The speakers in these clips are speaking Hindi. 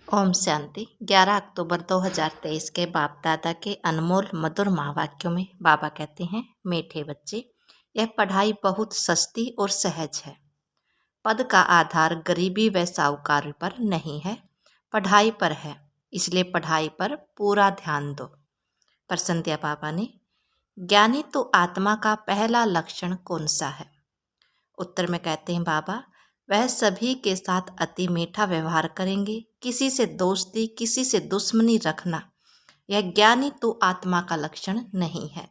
ओम शांति। 11 अक्टूबर 2023 के बाप दादा के अनमोल मधुर महावाक्यों में बाबा कहते हैं, मीठे बच्चे, यह पढ़ाई बहुत सस्ती और सहज है। पद का आधार गरीबी व साहूकारी पर नहीं है, पढ़ाई पर है, इसलिए पढ़ाई पर पूरा ध्यान दो। प्रश्न दिया बाबा ने, ज्ञानी तो आत्मा का पहला लक्षण कौन सा है? उत्तर में कहते हैं बाबा, वह सभी के साथ अति मीठा व्यवहार करेंगे। किसी से दोस्ती, किसी से दुश्मनी रखना, यह ज्ञानी तो आत्मा का लक्षण नहीं है।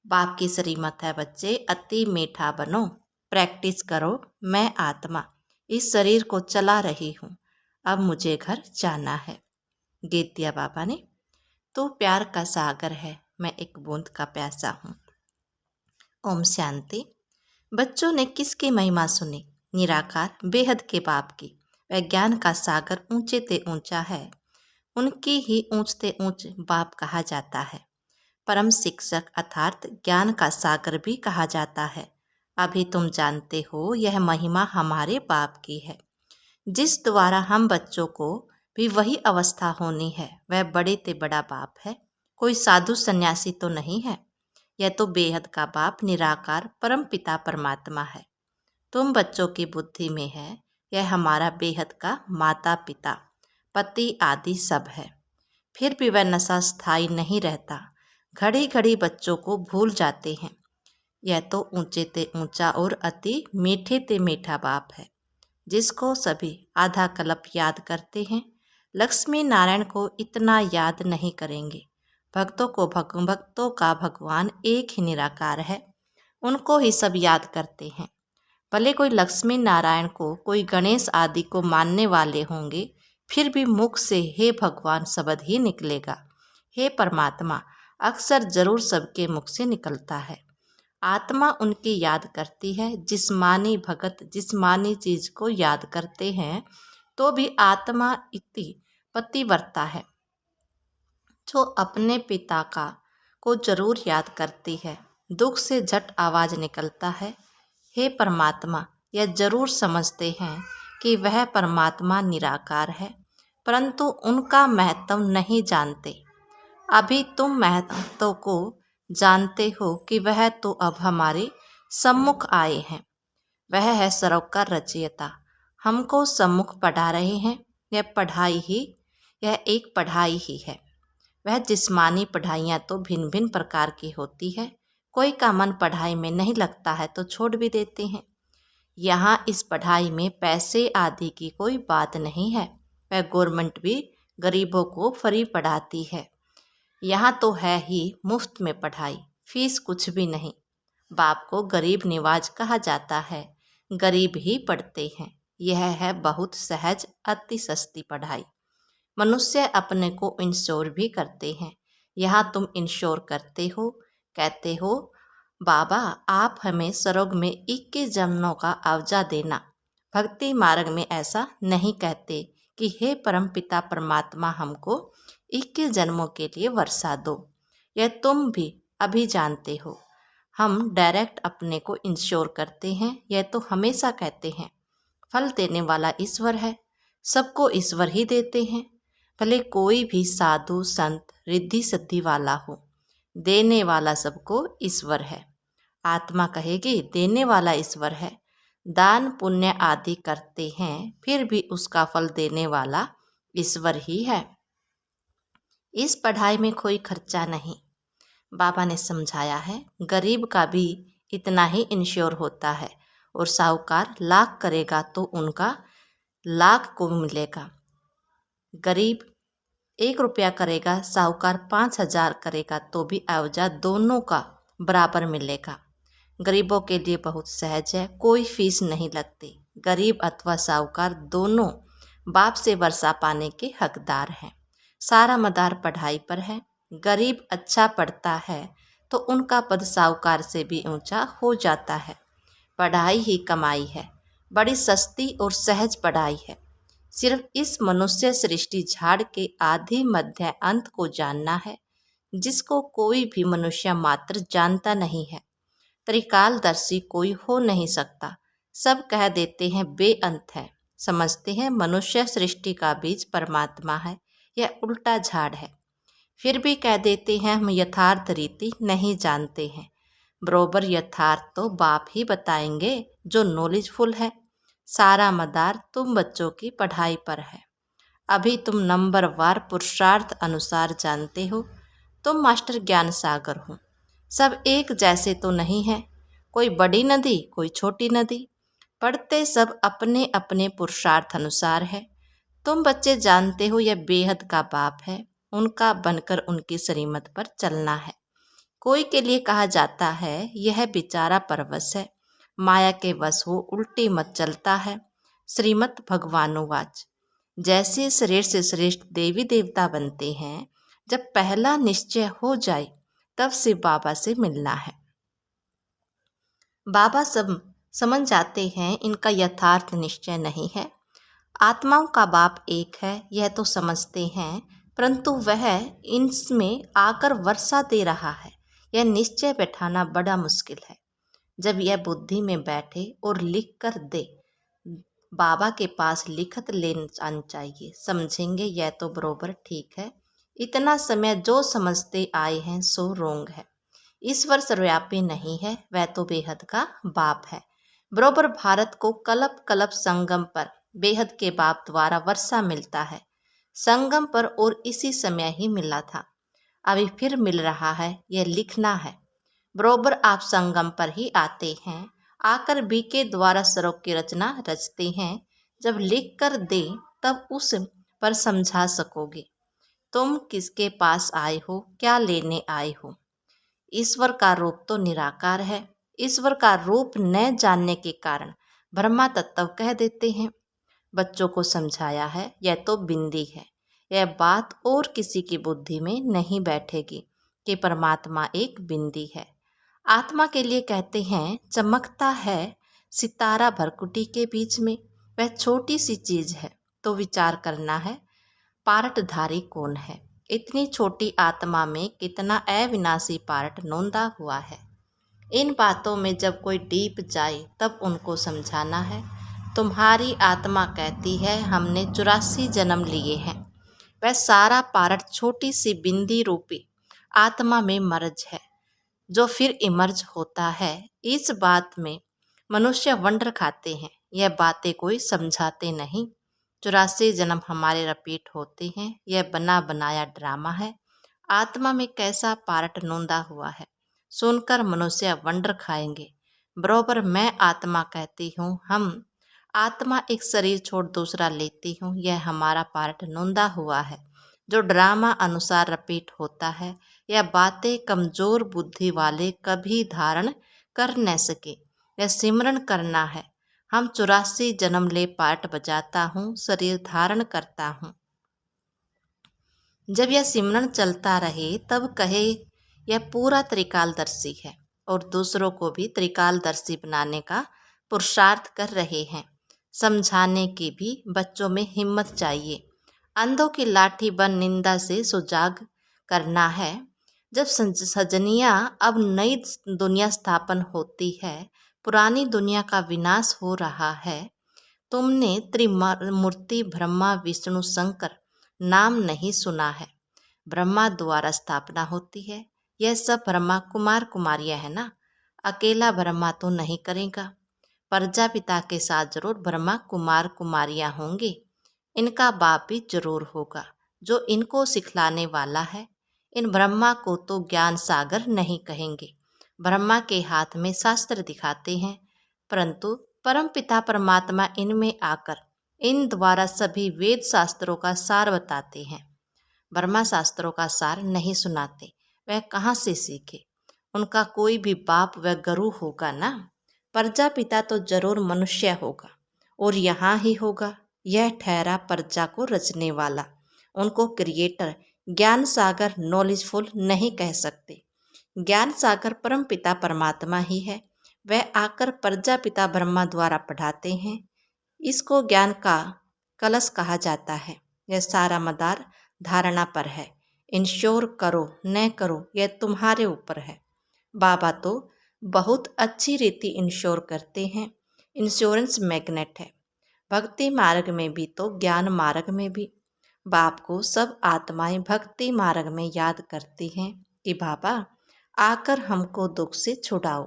बाप की श्रीमत है, बच्चे अति मीठा बनो, प्रैक्टिस करो। मैं आत्मा इस शरीर को चला रही हूँ, अब मुझे घर जाना है। गीत दिया बाबा ने। तू प्यार का सागर है, मैं एक बूंद का प्यासा हूँ। ओम शांति। बच्चों ने किसकी महिमा सुनी? निराकार बेहद के बाप की। वह ज्ञान का सागर ऊंचे ते ऊंचा है, उनकी ही ऊंचते ऊंच बाप कहा जाता है। परम शिक्षक अर्थात ज्ञान का सागर भी कहा जाता है। अभी तुम जानते हो यह महिमा हमारे बाप की है, जिस द्वारा हम बच्चों को भी वही अवस्था होनी है। वह बड़े ते बड़ा बाप है, कोई साधु सन्यासी तो नहीं है। यह तो बेहद का बाप निराकार परम पिता परमात्मा है। तुम बच्चों की बुद्धि में है, यह हमारा बेहद का माता पिता पति आदि सब है। फिर भी वह नशा स्थायी नहीं रहता, घड़ी घड़ी बच्चों को भूल जाते हैं। यह तो ऊंचे ते ऊंचा और अति मीठे ते मीठा बाप है, जिसको सभी आधा कल्प याद करते हैं। लक्ष्मी नारायण को इतना याद नहीं करेंगे। भक्तों का भगवान एक ही निराकार है, उनको ही सब याद करते हैं। भले कोई लक्ष्मी नारायण को, कोई गणेश आदि को मानने वाले होंगे, फिर भी मुख से हे भगवान शब्द ही निकलेगा। हे परमात्मा अक्सर जरूर सबके मुख से निकलता है। आत्मा उनकी याद करती है। जिस्मानी भगत जिस्मानी चीज को याद करते हैं, तो भी आत्मा इति पतिव्रता है, जो अपने पिता को जरूर याद करती है। दुख से झट आवाज निकलता है, हे परमात्मा। यह जरूर समझते हैं कि वह परमात्मा निराकार है, परंतु उनका महत्व नहीं जानते। अभी तुम महत्व को जानते हो कि वह तो अब हमारे सम्मुख आए हैं। वह है सर्व का रचयिता, हमको सम्मुख पढ़ा रहे हैं। यह एक पढ़ाई ही है। वह जिस्मानी पढ़ाइयाँ तो भिन्न भिन्न प्रकार की होती है। कोई का मन पढ़ाई में नहीं लगता है तो छोड़ भी देते हैं। यहाँ इस पढ़ाई में पैसे आदि की कोई बात नहीं है। वह गवर्नमेंट भी गरीबों को फ्री पढ़ाती है। यहाँ तो है ही मुफ्त में पढ़ाई, फीस कुछ भी नहीं। बाप को गरीब निवाज कहा जाता है, गरीब ही पढ़ते हैं। यह है बहुत सहज अति सस्ती पढ़ाई। मनुष्य अपने को इंश्योर भी करते हैं। यहाँ तुम इंश्योर करते हो, कहते हो बाबा आप हमें स्वर्ग में 21 जन्मों का अवजा देना। भक्ति मार्ग में ऐसा नहीं कहते कि हे परम पिता परमात्मा हमको 21 जन्मों के लिए वर्षा दो। यह तुम भी अभी जानते हो। हम डायरेक्ट अपने को इंश्योर करते हैं। यह तो हमेशा कहते हैं फल देने वाला ईश्वर है, सबको ईश्वर ही देते हैं। भले कोई भी साधु संत रिद्धि सिद्धि वाला हो, देने वाला सबको ईश्वर है। आत्मा कहेगी देने वाला ईश्वर है। दान पुण्य आदि करते हैं, फिर भी उसका फल देने वाला ईश्वर ही है। इस पढ़ाई में कोई खर्चा नहीं। बाबा ने समझाया है, गरीब का भी इतना ही इंश्योर होता है, और साहूकार लाख करेगा तो उनका लाख को मिलेगा। गरीब 1 रुपया करेगा, साहूकार 5,000 करेगा तो भी आवजा दोनों का बराबर मिलेगा। गरीबों के लिए बहुत सहज है, कोई फीस नहीं लगती। गरीब अथवा साहूकार दोनों बाप से वर्षा पाने के हकदार हैं। सारा मदार पढ़ाई पर है। गरीब अच्छा पढ़ता है तो उनका पद साहूकार से भी ऊंचा हो जाता है। पढ़ाई ही कमाई है, बड़ी सस्ती और सहज पढ़ाई है। सिर्फ इस मनुष्य सृष्टि झाड़ के आदि मध्य अंत को जानना है, जिसको कोई भी मनुष्य मात्र जानता नहीं है। त्रिकालदर्शी कोई हो नहीं सकता। सब कह देते हैं बेअंत है, समझते हैं मनुष्य सृष्टि का बीज परमात्मा है, यह उल्टा झाड़ है। फिर भी कह देते हैं हम यथार्थ रीति नहीं जानते हैं। बरोबर यथार्थ तो बाप ही बताएंगे जो नॉलेजफुल है। सारा मदार तुम बच्चों की पढ़ाई पर है। अभी तुम नंबरवार पुरुषार्थ अनुसार जानते हो। तुम मास्टर ज्ञान सागर हो। सब एक जैसे तो नहीं है, कोई बड़ी नदी कोई छोटी नदी। पढ़ते सब अपने अपने पुरुषार्थ अनुसार है। तुम बच्चे जानते हो यह बेहद का बाप है, उनका बनकर उनकी श्रीमत पर चलना है। कोई के लिए कहा जाता है यह बेचारा परवश है, माया के वश हो उल्टी मत चलता है। श्रीमत भगवानुवाच। जैसे शरीर से श्रेष्ठ देवी देवता बनते हैं, जब पहला निश्चय हो जाए तब से बाबा से मिलना है। बाबा सब समझ जाते हैं इनका यथार्थ निश्चय नहीं है। आत्माओं का बाप एक है यह तो समझते हैं, परंतु वह इनमें आकर वर्षा दे रहा है, यह निश्चय बैठाना बड़ा मुश्किल है। जब यह बुद्धि में बैठे और लिख कर दे, बाबा के पास लिखत लेना चाहिए, समझेंगे यह तो बरोबर ठीक है। इतना समय जो समझते आए हैं सो रोंग है। ईश्वर सर्वव्यापी नहीं है, वह तो बेहद का बाप है। बरोबर भारत को कल्प कल्प संगम पर बेहद के बाप द्वारा वर्षा मिलता है। संगम पर और इसी समय ही मिला था, अभी फिर मिल रहा है, यह लिखना है। बरोबर आप संगम पर ही आते हैं, आकर बी के द्वारा श्लोक की रचना रचते हैं। जब लिख कर दे तब उस पर समझा सकोगे। तुम किसके पास आए हो, क्या लेने आए हो। ईश्वर का रूप तो निराकार है। ईश्वर का रूप न जानने के कारण ब्रह्मा तत्व कह देते हैं। बच्चों को समझाया है यह तो बिंदी है। यह बात और किसी की बुद्धि में नहीं बैठेगी कि परमात्मा एक बिंदी है। आत्मा के लिए कहते हैं चमकता है सितारा भरकुटी के बीच में, वह छोटी सी चीज है। तो विचार करना है पारटधारी कौन है। इतनी छोटी आत्मा में कितना अविनाशी पारट नोंदा हुआ है। इन बातों में जब कोई डीप जाए तब उनको समझाना है। तुम्हारी आत्मा कहती है हमने 84 जन्म लिए हैं। वह सारा पारट छोटी सी बिंदी रूपी आत्मा में मर्ज है, जो फिर इमर्ज होता है। इस बात में मनुष्य वंडर खाते हैं, यह बातें कोई समझाते नहीं। 84 जन्म हमारे रिपीट होते हैं, यह बना बनाया ड्रामा है। आत्मा में कैसा पार्ट नोंदा हुआ है, सुनकर मनुष्य वंडर खाएंगे। बरोबर मैं आत्मा कहती हूँ, हम आत्मा एक शरीर छोड़ दूसरा लेती हूँ, यह हमारा पार्ट नोंदा हुआ है, जो ड्रामा अनुसार रिपीट होता है। यह बातें कमजोर बुद्धि वाले कभी धारण कर न सके। यह सिमरन करना है। हम 84 जन्म ले पार्ट बजाता हूँ, शरीर धारण करता हूँ। जब यह सिमरन चलता रहे तब कहे यह पूरा त्रिकालदर्शी है, और दूसरों को भी त्रिकालदर्शी बनाने का पुरुषार्थ कर रहे हैं। समझाने की भी बच्चों में हिम्मत चाहिए। अंधों की लाठी बन निंदा से सुजाग करना है। जब सजनिया अब नई दुनिया स्थापन होती है, पुरानी दुनिया का विनाश हो रहा है। तुमने त्रिमूर्ति ब्रह्मा विष्णु शंकर नाम नहीं सुना है। ब्रह्मा द्वारा स्थापना होती है। यह सब ब्रह्मा कुमार कुमारियां है ना, अकेला ब्रह्मा तो नहीं करेगा। प्रजापिता के साथ जरूर ब्रह्मा कुमार कुमारियां होंगे। इनका बाप भी जरूर होगा जो इनको सिखलाने वाला है। इन ब्रह्मा को तो ज्ञान सागर नहीं कहेंगे। ब्रह्मा के हाथ में शास्त्र दिखाते हैं, परंतु परमपिता परमात्मा इनमें आकर इन द्वारा सभी वेद शास्त्रों का सार बताते हैं। ब्रह्मा शास्त्रों का सार नहीं सुनाते, वह कहाँ से सीखे। उनका कोई भी बाप व गुरु होगा ना। प्रजापिता तो जरूर मनुष्य होगा और यहाँ ही होगा। यह ठहरा प्रजा को रचने वाला। उनको क्रिएटर ज्ञान सागर नॉलेजफुल नहीं कह सकते। ज्ञान सागर परम पिता परमात्मा ही है। वह आकर प्रजापिता ब्रह्मा द्वारा पढ़ाते हैं। इसको ज्ञान का कलश कहा जाता है। यह सारा मदार धारणा पर है। इंश्योर करो न करो यह तुम्हारे ऊपर है। बाबा तो बहुत अच्छी रीति इंश्योर करते हैं। इंश्योरेंस मैग्नेट है। भक्ति मार्ग में भी तो ज्ञान मार्ग में भी बाप को सब आत्माएं भक्ति मार्ग में याद करती हैं कि बाबा आकर हमको दुख से छुड़ाओ।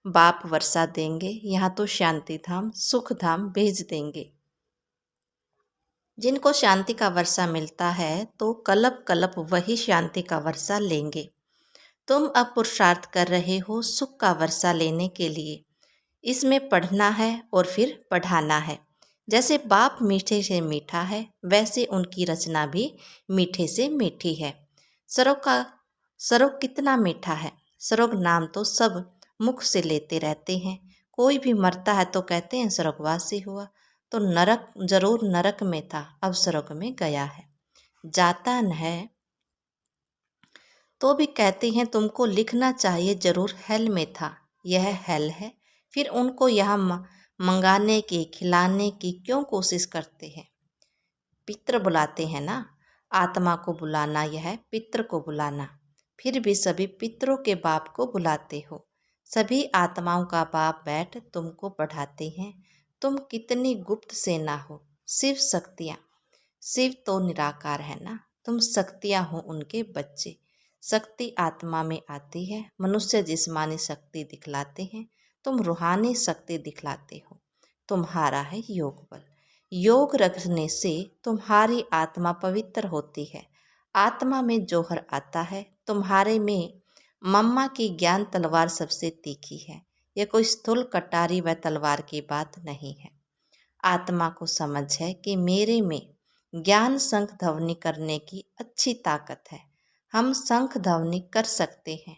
बाप वर्षा देंगे, यहाँ तो शांति धाम सुख धाम भेज देंगे। जिनको शांति का वर्षा मिलता है तो कलप कलप वही शांति का वर्षा लेंगे। तुम अब पुरुषार्थ कर रहे हो सुख का वर्षा लेने के लिए। इसमें पढ़ना है और फिर पढ़ाना है। जैसे बाप मीठे से मीठा है वैसे उनकी रचना भी मीठे से मीठी है। सरोग कितना मीठा है। सरोग नाम तो सब मुख से लेते रहते हैं। कोई भी मरता है तो कहते हैं स्वर्गवासी हुआ, तो नरक जरूर नरक में था, अब स्वर्ग में गया है। जाता न है तो भी कहते हैं तुमको लिखना चाहिए जरूर हेल में था, यह हेल है। फिर उनको यहाँ मंगाने की खिलाने की क्यों कोशिश करते हैं। पितृ बुलाते हैं ना, आत्मा को बुलाना यह पितृ को बुलाना। फिर भी सभी पितरों के बाप को बुलाते हो। सभी आत्माओं का बाप बैठ तुमको पढ़ाते हैं। तुम कितनी गुप्त सेना हो। शिव शक्तियाँ, शिव तो निराकार है ना, तुम शक्तियाँ हो उनके बच्चे। शक्ति आत्मा में आती है। मनुष्य जिस्मानी शक्ति दिखलाते हैं, तुम रूहानी शक्ति दिखलाते हो। तुम्हारा है योग बल। योग रखने से तुम्हारी आत्मा पवित्र होती है। आत्मा में जौहर आता है। तुम्हारे में मम्मा की ज्ञान तलवार सबसे तीखी है। यह कोई स्थूल कटारी व तलवार की बात नहीं है। आत्मा को समझ है कि मेरे में ज्ञान शंख ध्वनि करने की अच्छी ताकत है। हम शंख ध्वनि कर सकते हैं।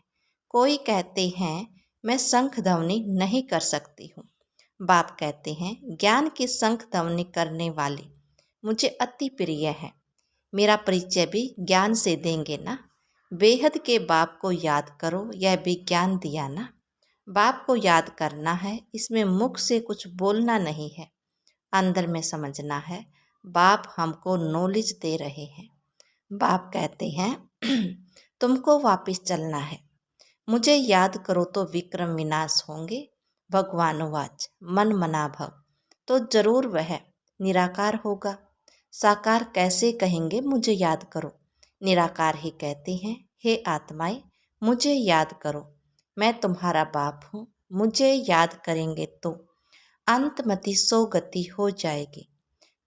कोई कहते हैं मैं शंख ध्वनि नहीं कर सकती हूँ। बाप कहते हैं ज्ञान की शंख ध्वनि करने वाली मुझे अति प्रिय है। मेरा परिचय भी ज्ञान से देंगे ना। बेहद के बाप को याद करो, यह भी ज्ञान दिया ना। बाप को याद करना है, इसमें मुख से कुछ बोलना नहीं है, अंदर में समझना है। बाप हमको नॉलेज दे रहे हैं। बाप कहते हैं तुमको वापस चलना है। मुझे याद करो तो विक्रम विनाश होंगे। भगवानुवाच मन मना भव, तो जरूर वह निराकार होगा। साकार कैसे कहेंगे मुझे याद करो। निराकार ही कहते हैं हे आत्माएं मुझे याद करो, मैं तुम्हारा बाप हूँ। मुझे याद करेंगे तो अंतमति सो गति हो जाएगी।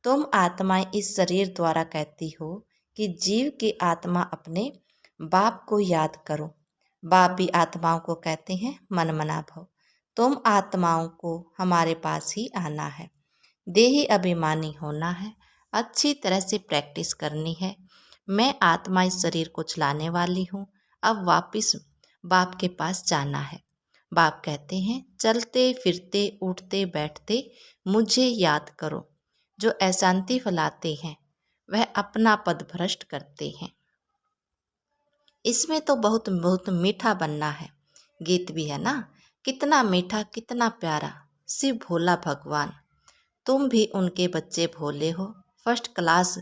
तुम आत्माएं इस शरीर द्वारा कहती हो कि जीव की आत्मा अपने बाप को याद करो। बाप भी आत्माओं को कहते हैं मन मना भव। तुम आत्माओं को हमारे पास ही आना है, देही अभिमानी होना है, अच्छी तरह से प्रैक्टिस करनी है। मैं आत्मा इस शरीर को चलाने वाली हूँ। अब वापस बाप के पास जाना है। बाप कहते हैं चलते फिरते उठते बैठते मुझे याद करो। जो अशांति फैलाते हैं वह अपना पद भ्रष्ट करते हैं। इसमें तो बहुत बहुत मीठा बनना है। गीत भी है ना, कितना मीठा कितना प्यारा शिव भोला भगवान। तुम भी उनके बच्चे भोले हो। फर्स्ट क्लास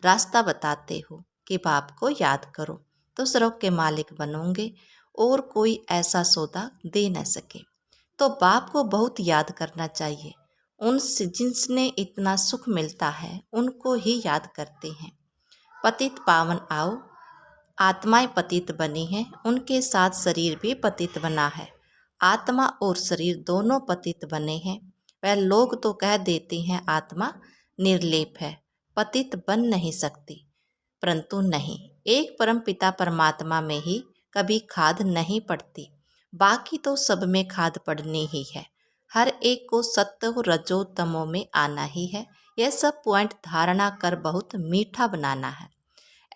रास्ता बताते हो कि बाप को याद करो तो स्वर्ग के मालिक बनोगे और कोई ऐसा सौदा दे न सके। तो बाप को बहुत याद करना चाहिए। उनसे जिनसे इतना सुख मिलता है उनको ही याद करते हैं। पतित पावन आओ, आत्माएं पतित बनी हैं, उनके साथ शरीर भी पतित बना है। आत्मा और शरीर दोनों पतित बने हैं। वह लोग तो कह देते हैं आत्मा निर्लेप है, पतित बन नहीं सकती, परंतु नहीं, एक परम पिता परमात्मा में ही कभी खाद नहीं पड़ती। बाकी तो सब में खाद पड़नी ही है। हर एक को सत्व रजो तमो में आना ही है। यह सब पॉइंट धारणा कर बहुत मीठा बनाना है।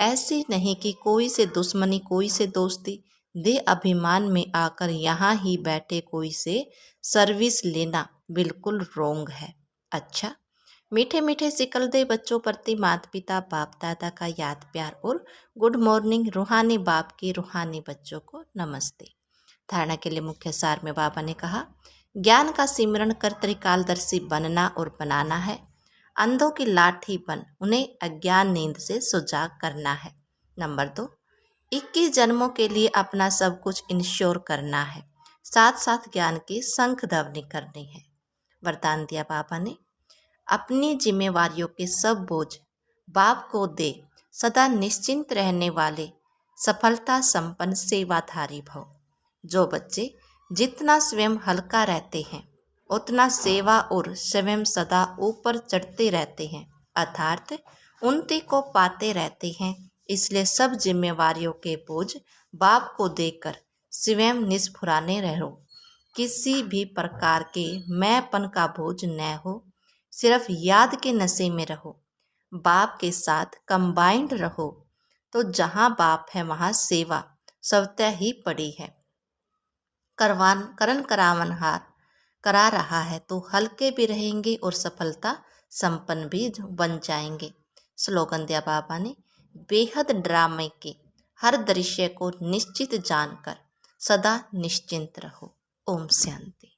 ऐसी नहीं कि कोई से दुश्मनी कोई से दोस्ती, दे अभिमान में आकर यहाँ ही बैठे कोई से सर्विस लेना बिल्कुल रोंग है। अच्छा, मीठे मीठे सिकल दे बच्चों प्रति माता पिता बाप दादा का याद प्यार और गुड मॉर्निंग। रूहानी बाप की रूहानी बच्चों को नमस्ते। धारणा के लिए मुख्य सार में बाबा ने कहा ज्ञान का सिमरण कर त्रिकालदर्शी बनना और बनाना है। अंधों की लाठी बन उन्हें अज्ञान नींद से सुजाग करना है। नंबर 2, 21 जन्मों के लिए अपना सब कुछ इंश्योर करना है, साथ साथ ज्ञान की शंख ध्वनि करनी है। वरदान दिया बाबा ने, अपनी जिम्मेवारियों के सब बोझ बाप को दे, सदा निश्चिंत रहने वाले सफलता संपन्न सेवाधारी भव। जो बच्चे जितना स्वयं हल्का रहते हैं उतना सेवा और स्वयं सदा ऊपर चढ़ते रहते हैं, अर्थात उन्नति को पाते रहते हैं। इसलिए सब जिम्मेवारियों के बोझ बाप को देकर स्वयं निस्फुराने रहो। किसी भी प्रकार के मैंपन का बोझ न हो, सिर्फ याद के नशे में रहो। बाप के साथ कंबाइंड रहो, तो जहाँ बाप है वहाँ सेवा स्वतः ही पड़ी है। करण करावनहार करा रहा है तो हल्के भी रहेंगे और सफलता संपन्न भी बन जाएंगे। स्लोगन दिया बाबा ने, बेहद ड्रामे के हर दृश्य को निश्चित जानकर सदा निश्चिंत रहो। ओम शांति।